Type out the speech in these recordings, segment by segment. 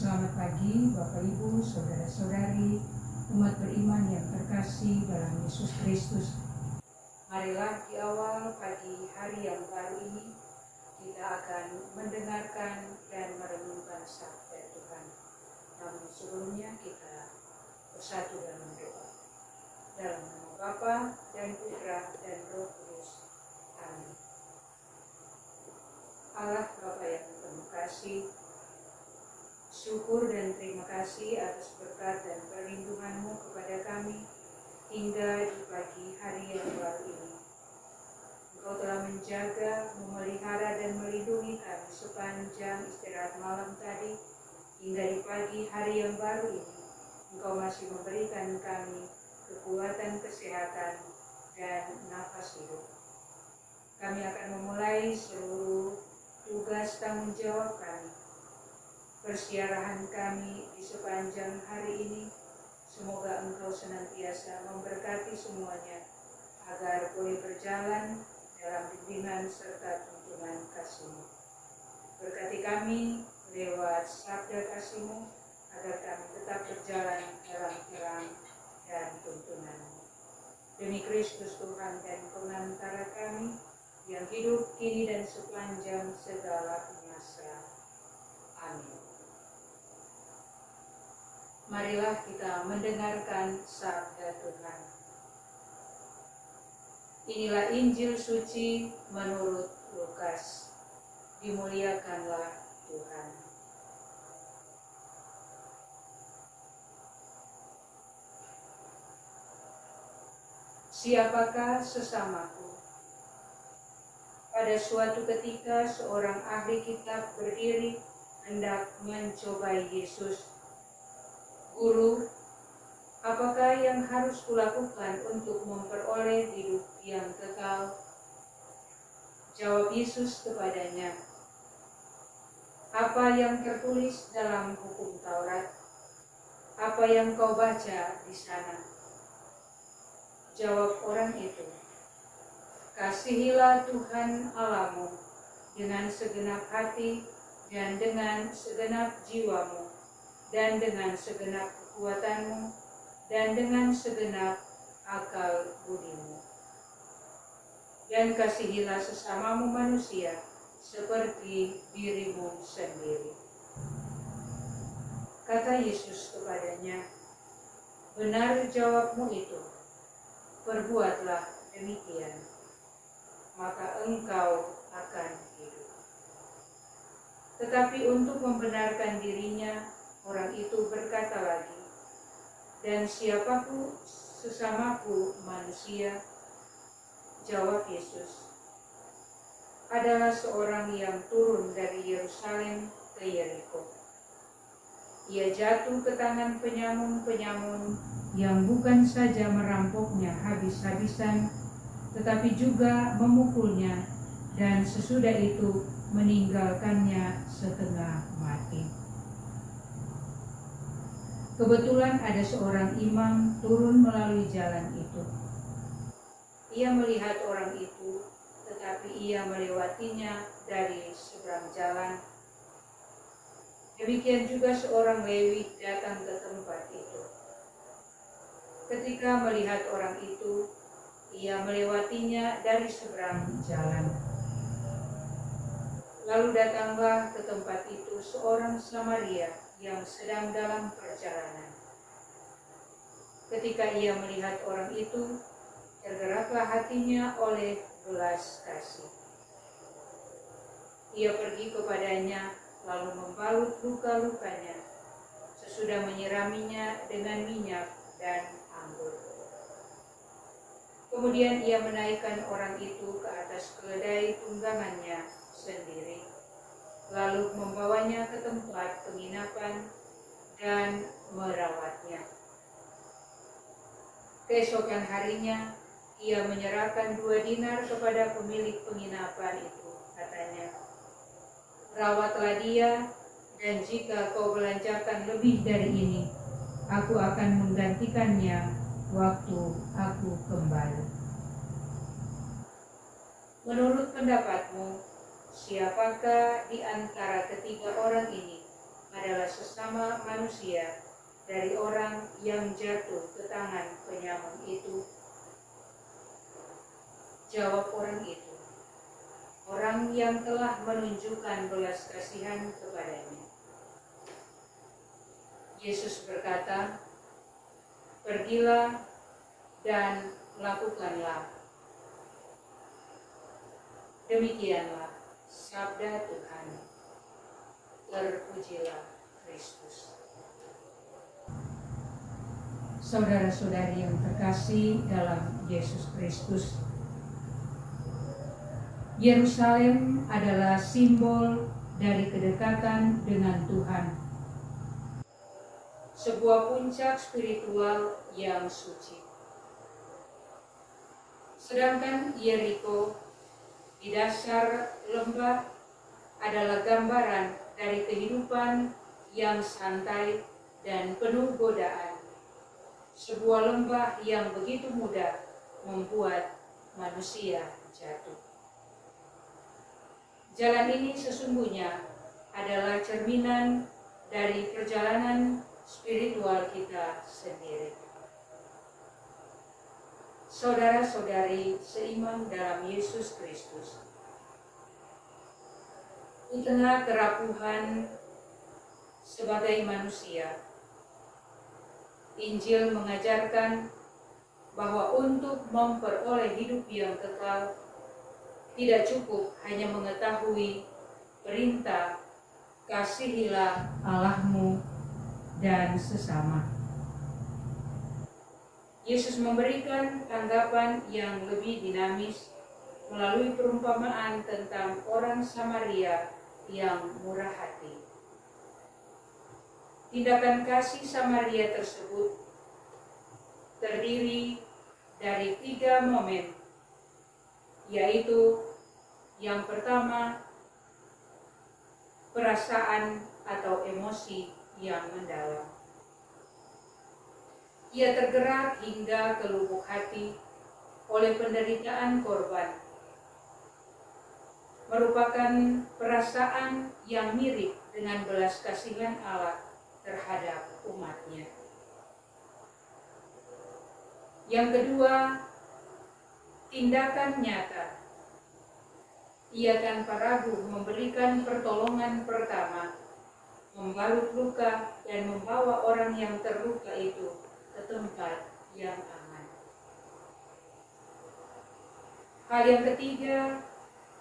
Selamat pagi Bapak Ibu, Saudara-saudari, umat beriman yang terkasih dalam Yesus Kristus. Marilah di awal pagi hari yang baru ini kita akan mendengarkan dan merenungkan sabda Tuhan. Namun sebelumnya kita bersatu dalam doa. Dalam nama Bapa dan Putra dan Roh Kudus. Amin. Allah Bapa yang penuh kasih, syukur dan terima kasih atas berkat dan perlindungan-Mu kepada kami hingga di pagi hari yang baru ini. Engkau telah menjaga, memelihara dan melindungi kami sepanjang istirahat malam tadi hingga di pagi hari yang baru ini. Engkau masih memberikan kami kekuatan, kesehatan, dan nafas hidup. Kami akan memulai seluruh tugas tanggung jawab kami. Persiarahan kami di sepanjang hari ini, semoga Engkau senantiasa memberkati semuanya, agar boleh berjalan dalam bimbingan serta tuntunan kasih-Mu. Berkati kami lewat sabda kasih-Mu, agar kami tetap berjalan dalam terang dan tuntunan-Mu. Demi Kristus Tuhan dan pengantara kami, yang hidup kini dan sepanjang segala masa. Amin. Marilah kita mendengarkan sabda Tuhan. Inilah Injil suci menurut Lukas. Dimuliakanlah Tuhan. Siapakah sesamaku? Pada suatu ketika seorang ahli kitab berdiri hendak mencobai Yesus. Guru, apakah yang harus kulakukan untuk memperoleh hidup yang kekal? Jawab Yesus kepadanya, apa yang tertulis dalam hukum Taurat? Apa yang kau baca di sana? Jawab orang itu, kasihilah Tuhan Allahmu dengan segenap hati dan dengan segenap jiwamu, dan dengan segenap kekuatanmu, dan dengan segenap akal budimu. Dan kasihilah sesamamu manusia seperti dirimu sendiri. Kata Yesus kepadanya, benar jawabmu itu, perbuatlah demikian, maka engkau akan hidup. Tetapi untuk membenarkan dirinya, orang itu berkata lagi, dan siapapun sesamaku manusia? Jawab Yesus, adalah seorang yang turun dari Yerusalem ke Yeriko. Ia jatuh ke tangan penyamun-penyamun yang bukan saja merampoknya habis-habisan, tetapi juga memukulnya, dan sesudah itu meninggalkannya setengah mati. Kebetulan ada seorang imam turun melalui jalan itu. Ia melihat orang itu, tetapi ia melewatinya dari seberang jalan. Demikian juga seorang Lewi datang ke tempat itu. Ketika melihat orang itu, ia melewatinya dari seberang jalan. Lalu datanglah ke tempat itu seorang Samaria yang sedang dalam perjalanan. Ketika ia melihat orang itu, tergeraklah hatinya oleh belas kasih. Ia pergi kepadanya, lalu membalut luka-lukanya, sesudah menyiraminya dengan minyak dan anggur. Kemudian ia menaikkan orang itu ke atas keledai tunggangannya sendiri, lalu membawanya ke tempat penginapan dan merawatnya. Keesokan harinya, ia menyerahkan 2 dinar kepada pemilik penginapan itu. Katanya, rawatlah dia, dan jika kau belanjakan lebih dari ini, aku akan menggantikannya waktu aku kembali. Menurut pendapatmu, siapakah di antara ketiga orang ini adalah sesama manusia dari orang yang jatuh ke tangan penyamun itu? Jawab orang itu, orang yang telah menunjukkan belas kasihan kepadanya. Yesus berkata, pergilah dan lakukanlah. Demikianlah sabda Tuhan. Terpujilah Kristus. Saudara-saudari yang terkasih dalam Yesus Kristus, Yerusalem adalah simbol dari kedekatan dengan Tuhan. Sebuah puncak spiritual yang suci. Sedangkan Yeriko di dasar lembah adalah gambaran dari kehidupan yang santai dan penuh godaan. Sebuah lembah yang begitu mudah membuat manusia jatuh. Jalan ini sesungguhnya adalah cerminan dari perjalanan spiritual kita sendiri. Saudara-saudari seiman dalam Yesus Kristus, di tengah kerapuhan sebagai manusia, Injil mengajarkan bahwa untuk memperoleh hidup yang kekal, tidak cukup hanya mengetahui perintah kasihilah Allahmu dan sesama. Yesus memberikan tanggapan yang lebih dinamis melalui perumpamaan tentang orang Samaria yang murah hati. Tindakan kasih Samaria tersebut terdiri dari 3 momen, yaitu yang pertama, perasaan atau emosi yang mendalam. Ia tergerak hingga ke lubuk hati oleh penderitaan korban. Merupakan perasaan yang mirip dengan belas kasihan Allah terhadap umatnya. Yang kedua, tindakan nyata. Ia tanpa ragu memberikan pertolongan pertama, membalut luka dan membawa orang yang terluka itu ke tempat yang aman. Hal yang ketiga,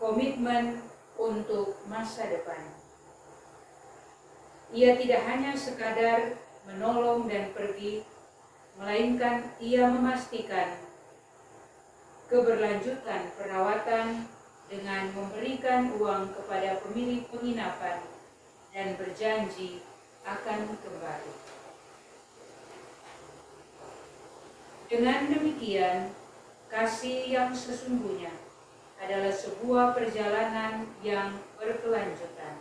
komitmen untuk masa depan. Ia tidak hanya sekadar menolong dan pergi, melainkan ia memastikan keberlanjutan perawatan dengan memberikan uang kepada pemilik penginapan dan berjanji akan kembali. Dengan demikian, kasih yang sesungguhnya adalah sebuah perjalanan yang berkelanjutan.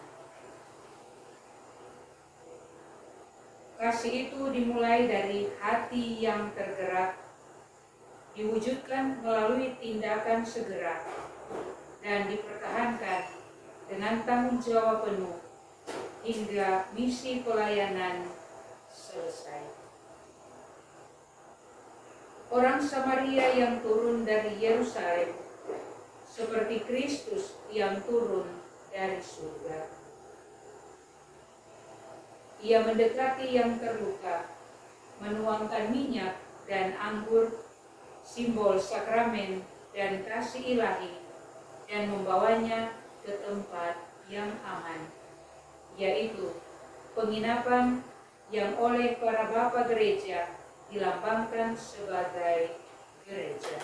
Kasih itu dimulai dari hati yang tergerak, diwujudkan melalui tindakan segera, dan dipertahankan dengan tanggung jawab penuh hingga misi pelayanan selesai. Orang Samaria yang turun dari Yerusalem seperti Kristus yang turun dari surga. Ia mendekati yang terluka, menuangkan minyak dan anggur, simbol sakramen dan kasih ilahi, dan membawanya ke tempat yang aman, yaitu penginapan yang oleh para bapa gereja dilambangkan sebagai gereja.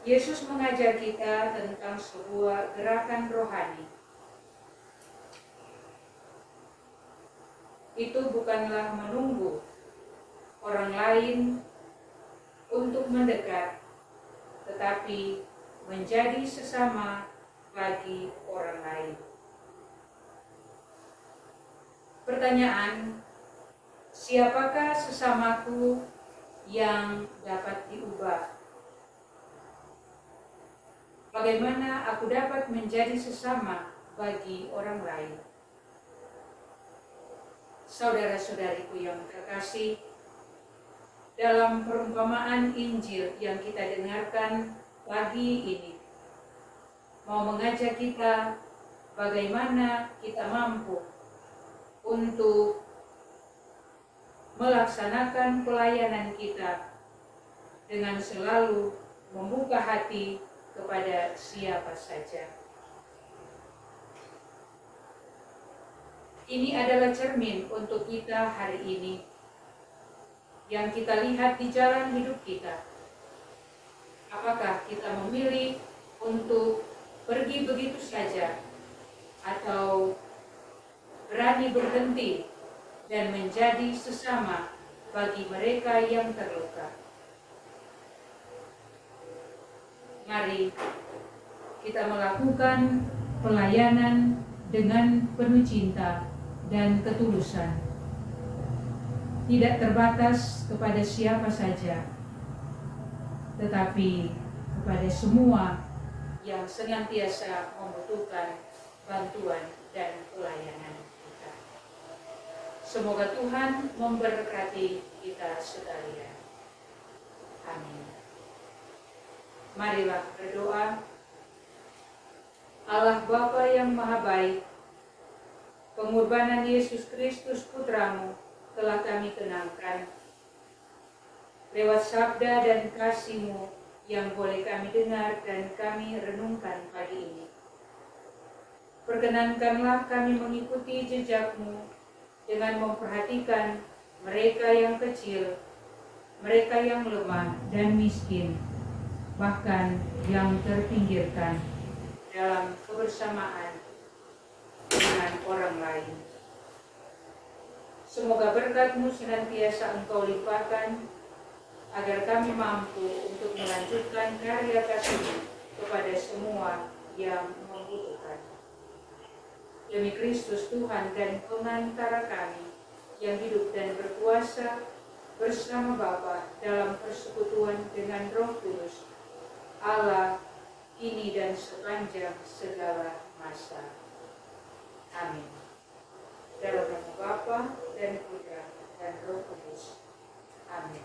Yesus mengajar kita tentang sebuah gerakan rohani. Itu bukanlah menunggu orang lain untuk mendekat, tetapi menjadi sesama bagi orang lain. Pertanyaan, siapakah sesamaku yang dapat diubah? Bagaimana aku dapat menjadi sesama bagi orang lain? Saudara-saudariku yang terkasih, dalam perumpamaan Injil yang kita dengarkan pagi ini, mau mengajak kita bagaimana kita mampu untuk melaksanakan pelayanan kita dengan selalu membuka hati kepada siapa saja. Ini adalah cermin untuk kita hari ini yang kita lihat di jalan hidup kita. Apakah kita memilih untuk pergi begitu saja atau berani berhenti dan menjadi sesama bagi mereka yang terluka? Mari kita melakukan pelayanan dengan penuh cinta dan ketulusan, tidak terbatas kepada siapa saja, tetapi kepada semua yang senantiasa membutuhkan bantuan dan pelayanan kita. Semoga Tuhan memberkati kita sekalian. Amin. Marilah berdoa. Allah Bapa yang Maha Baik, pengorbanan Yesus Kristus Putramu telah kami kenangkan. Lewat sabda dan kasih-Mu yang boleh kami dengar dan kami renungkan pagi ini, perkenankanlah kami mengikuti jejak-Mu dengan memperhatikan mereka yang kecil, mereka yang lemah dan miskin, bahkan yang terpinggirkan dalam kebersamaan dengan orang lain. Semoga berkat-Mu senantiasa Engkau limpahkan, agar kami mampu untuk melanjutkan karya kasih-Mu kepada semua yang membutuhkan. Demi Kristus Tuhan dan pengantara kami, yang hidup dan berkuasa bersama Bapa dalam persekutuan dengan Roh Kudus, Allah, kini dan sepanjang segala masa. Amin. Dalam nama Bapa dan Putra dan Roh Kudus. Amin.